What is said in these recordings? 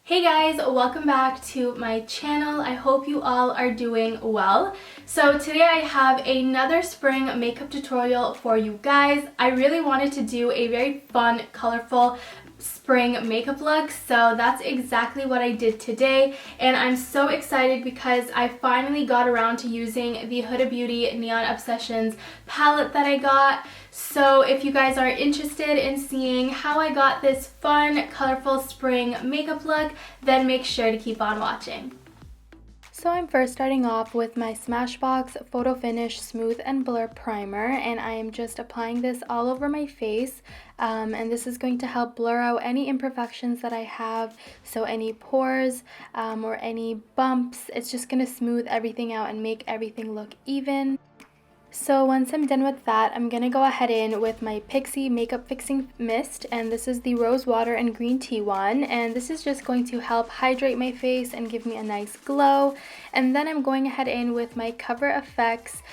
Hey guys, welcome back to my channel. I hope you all are doing well. So today I have another spring makeup tutorial for you guys. I really wanted to do a very fun, colorful spring makeup look, so that's exactly what I did today, and I'm so excited because I finally got around to using the Huda Beauty Neon Obsessions palette that I got. So if you guys are interested in seeing how I got this fun, colorful spring makeup look, then make sure to keep on watching. So I'm first starting off with my Smashbox Photo Finish Smooth and Blur Primer, and I am just applying this all over my face, and this is going to help blur out any imperfections that I have, so any pores or any bumps. It's just going to smooth everything out and make everything look even. So once I'm done with that, I'm going to go ahead in with my Pixi Makeup Fixing Mist, and this is the Rose Water and Green Tea one, and this is just going to help hydrate my face and give me a nice glow. And then I'm going ahead in with my Cover FX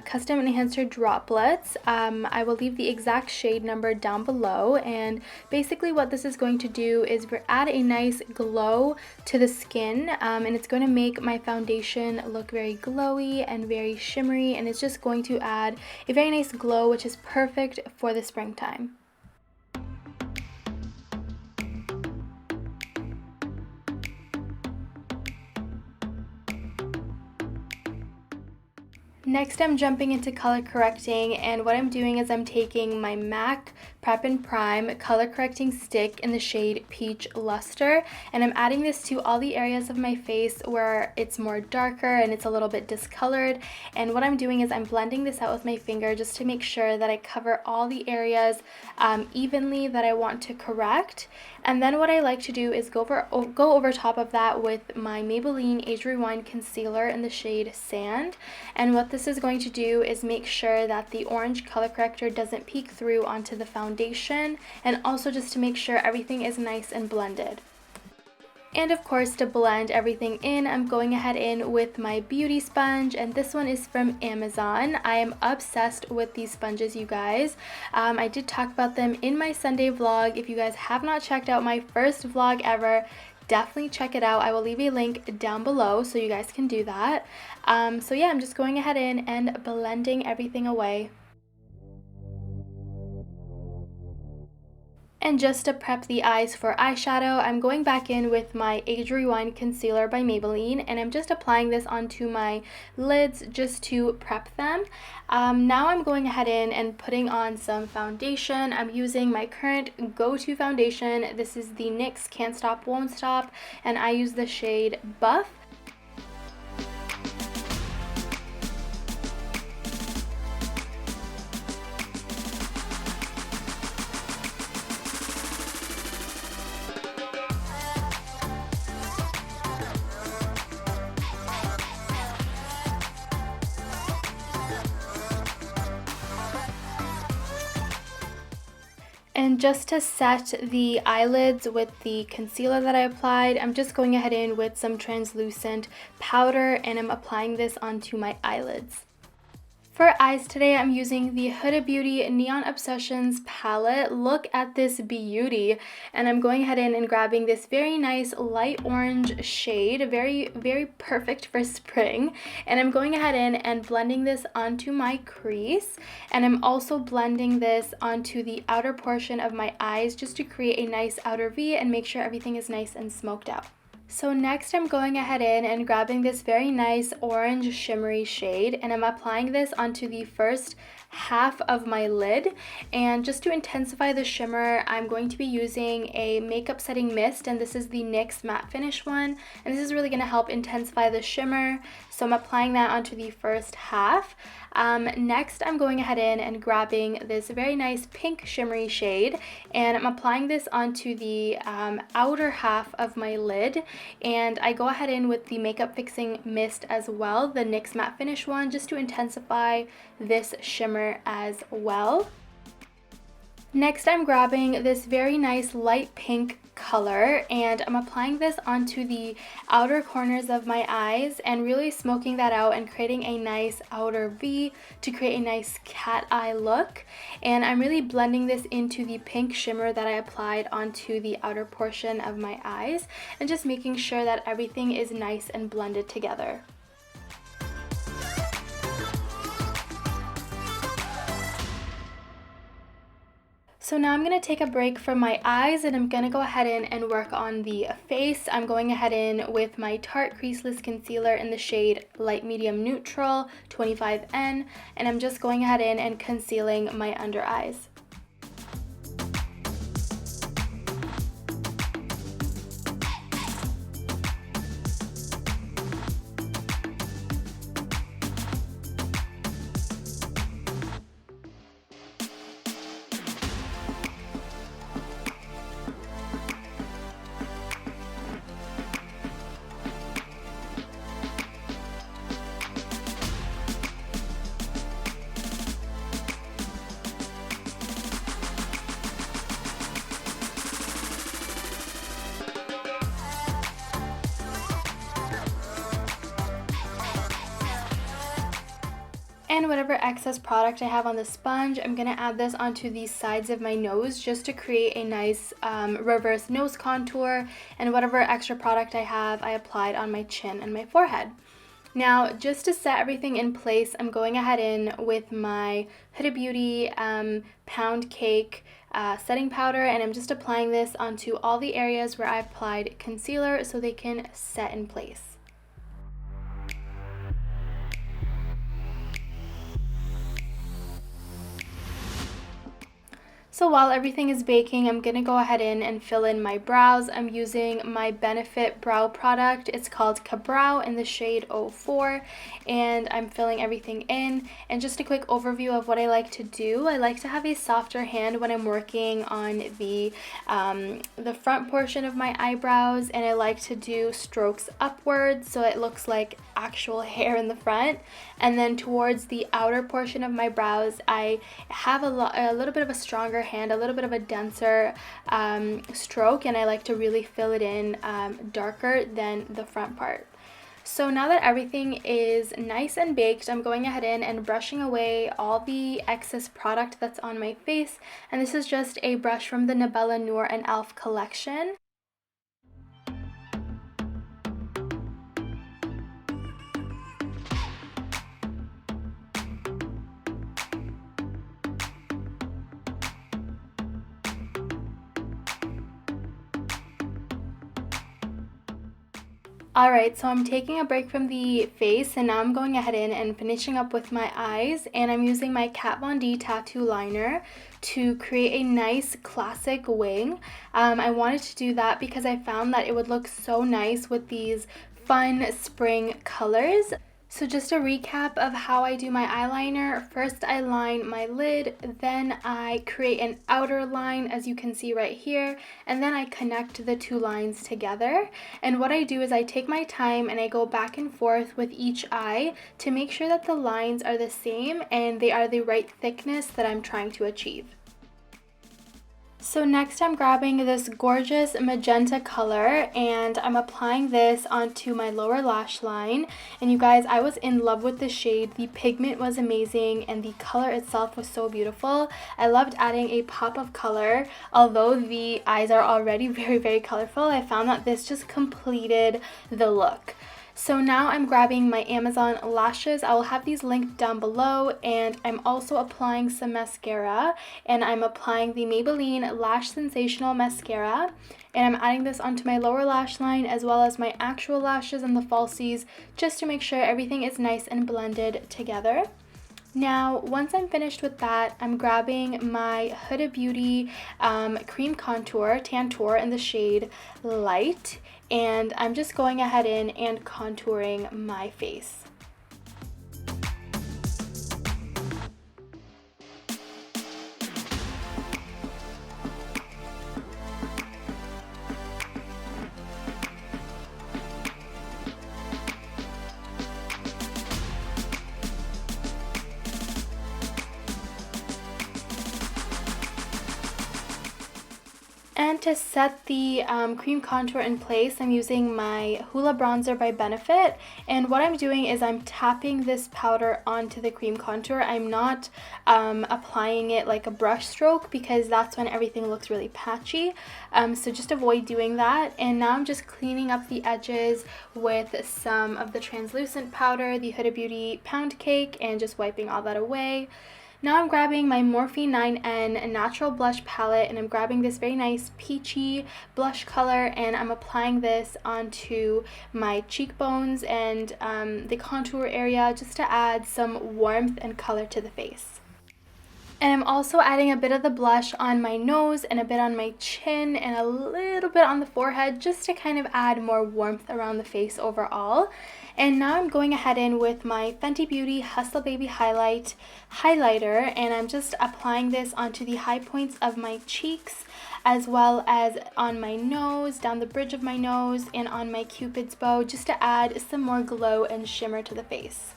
Custom Enhancer Droplets. I will leave the exact shade number down below, and basically what this is going to do is add a nice glow to the skin, and it's going to make my foundation look very glowy and very shimmery, and it's just going to add a very nice glow, which is perfect for the springtime. Next, I'm jumping into color correcting, and what I'm doing is I'm taking my MAC Prep and Prime color correcting stick in the shade Peach Lustre, and I'm adding this to all the areas of my face where it's more darker and it's a little bit discolored. And what I'm doing is I'm blending this out with my finger just to make sure that I cover all the areas evenly that I want to correct. And then what I like to do is go over top of that with my Maybelline Age Rewind Concealer in the shade Sand. And what this is going to do is make sure that the orange color corrector doesn't peek through onto the foundation, and also just to make sure everything is nice and blended. And of course, to blend everything in, I'm going ahead in with my beauty sponge, and this one is from Amazon. I am obsessed with these sponges, you guys. I did talk about them in my Sunday vlog. If you guys have not checked out my first vlog ever, definitely check it out. I will leave a link down below so you guys can do that. So yeah, I'm just going ahead in and blending everything away. And just to prep the eyes for eyeshadow, I'm going back in with my Age Rewind Concealer by Maybelline, and I'm just applying this onto my lids just to prep them. Now I'm going ahead in and putting on some foundation. I'm using my current go-to foundation. This is the NYX Can't Stop Won't Stop, and I use the shade Buff. And just to set the eyelids with the concealer that I applied, I'm just going ahead in with some translucent powder, and I'm applying this onto my eyelids. For eyes today, I'm using the Huda Beauty Neon Obsessions palette. Look at this beauty. And I'm going ahead in and grabbing this very nice light orange shade, very, very perfect for spring. And I'm going ahead in and blending this onto my crease. And I'm also blending this onto the outer portion of my eyes just to create a nice outer V and make sure everything is nice and smoked out. So next I'm going ahead in and grabbing this very nice orange shimmery shade, and I'm applying this onto the first half of my lid. And just to intensify the shimmer, I'm going to be using a makeup setting mist, and this is the NYX matte finish one, and this is really going to help intensify the shimmer. So I'm applying that onto the first half. Next I'm going ahead in and grabbing this very nice pink shimmery shade, and I'm applying this onto the outer half of my lid, and I go ahead in with the makeup fixing mist as well, the NYX matte finish one, just to intensify this shimmer as well. Next, I'm grabbing this very nice light pink color and I'm applying this onto the outer corners of my eyes and really smoking that out and creating a nice outer V to create a nice cat eye look. And I'm really blending this into the pink shimmer that I applied onto the outer portion of my eyes and just making sure that everything is nice and blended together. So now I'm going to take a break from my eyes and I'm going to go ahead in and work on the face. I'm going ahead in with my Tarte Creaseless Concealer in the shade Light Medium Neutral 25N, and I'm just going ahead in and concealing my under eyes. And whatever excess product I have on the sponge, I'm going to add this onto the sides of my nose just to create a nice reverse nose contour. And whatever extra product I have, I applied on my chin and my forehead. Now, just to set everything in place, I'm going ahead in with my Huda Beauty Pound Cake setting powder, and I'm just applying this onto all the areas where I applied concealer so they can set in place. So while everything is baking, I'm going to go ahead in and fill in my brows. I'm using my Benefit brow product. It's called Ka-Brow in the shade 04, and I'm filling everything in. And just a quick overview of what I like to do. I like to have a softer hand when I'm working on the front portion of my eyebrows, and I like to do strokes upwards so it looks like actual hair in the front. And then towards the outer portion of my brows, I have a little bit of a stronger hand, a little bit of a denser stroke, and I like to really fill it in darker than the front part. So now that everything is nice and baked, I'm going ahead in and brushing away all the excess product that's on my face, and this is just a brush from the Nabella Noor and Elf collection. Alright, so I'm taking a break from the face and now I'm going ahead in and finishing up with my eyes, and I'm using my Kat Von D tattoo liner to create a nice classic wing. I wanted to do that because I found that it would look so nice with these fun spring colors. So just a recap of how I do my eyeliner. First I line my lid, then I create an outer line as you can see right here, and then I connect the two lines together. And what I do is I take my time and I go back and forth with each eye to make sure that the lines are the same and they are the right thickness that I'm trying to achieve. So next I'm grabbing this gorgeous magenta color and I'm applying this onto my lower lash line. And you guys, I was in love with the shade. The pigment was amazing and the color itself was so beautiful. I loved adding a pop of color. Although the eyes are already very, very colorful, I found that this just completed the look. So now I'm grabbing my Amazon lashes. I will have these linked down below, and I'm also applying some mascara, and I'm applying the Maybelline Lash Sensational mascara, and I'm adding this onto my lower lash line as well as my actual lashes and the falsies just to make sure everything is nice and blended together. Now, once I'm finished with that, I'm grabbing my Huda Beauty cream contour, Tantour in the shade Light, and I'm just going ahead in and contouring my face. And to set the cream contour in place, I'm using my Hoola bronzer by Benefit. And what I'm doing is I'm tapping this powder onto the cream contour. I'm not applying it like a brush stroke because that's when everything looks really patchy. So just avoid doing that. And now I'm just cleaning up the edges with some of the translucent powder, the Huda Beauty Pound Cake, and just wiping all that away. Now I'm grabbing my Morphe 9N Natural Blush Palette, and I'm grabbing this very nice peachy blush color, and I'm applying this onto my cheekbones and the contour area just to add some warmth and color to the face. And I'm also adding a bit of the blush on my nose and a bit on my chin and a little bit on the forehead just to kind of add more warmth around the face overall. And now I'm going ahead in with my Fenty Beauty Hustla Baby highlighter, and I'm just applying this onto the high points of my cheeks as well as on my nose, down the bridge of my nose, and on my Cupid's bow just to add some more glow and shimmer to the face.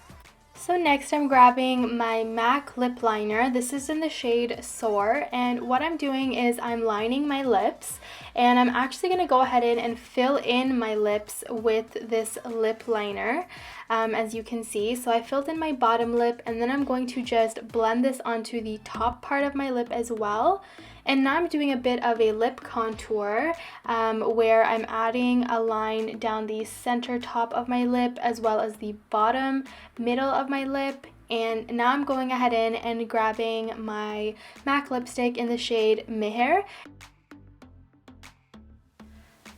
So next I'm grabbing my MAC lip liner. This is in the shade Soar, and what I'm doing is I'm lining my lips, and I'm actually going to go ahead and fill in my lips with this lip liner, as you can see. So I filled in my bottom lip, and then I'm going to just blend this onto the top part of my lip as well. And now I'm doing a bit of a lip contour where I'm adding a line down the center top of my lip as well as the bottom middle of my lip. And now I'm going ahead in and grabbing my MAC lipstick in the shade Meher.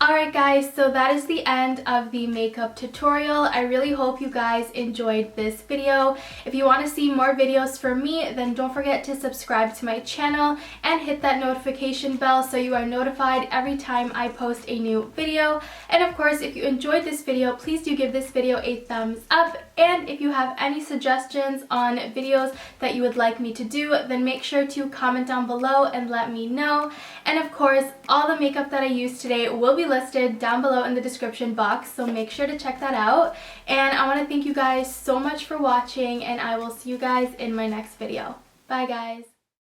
Alright guys, so that is the end of the makeup tutorial. I really hope you guys enjoyed this video. If you want to see more videos from me, then don't forget to subscribe to my channel and hit that notification bell so you are notified every time I post a new video. And of course, if you enjoyed this video, please do give this video a thumbs up. And if you have any suggestions on videos that you would like me to do, then make sure to comment down below and let me know. And of course, all the makeup that I used today will be listed down below in the description box, so make sure to check that out. And I want to thank you guys so much for watching, and I will see you guys in my next video. Bye guys!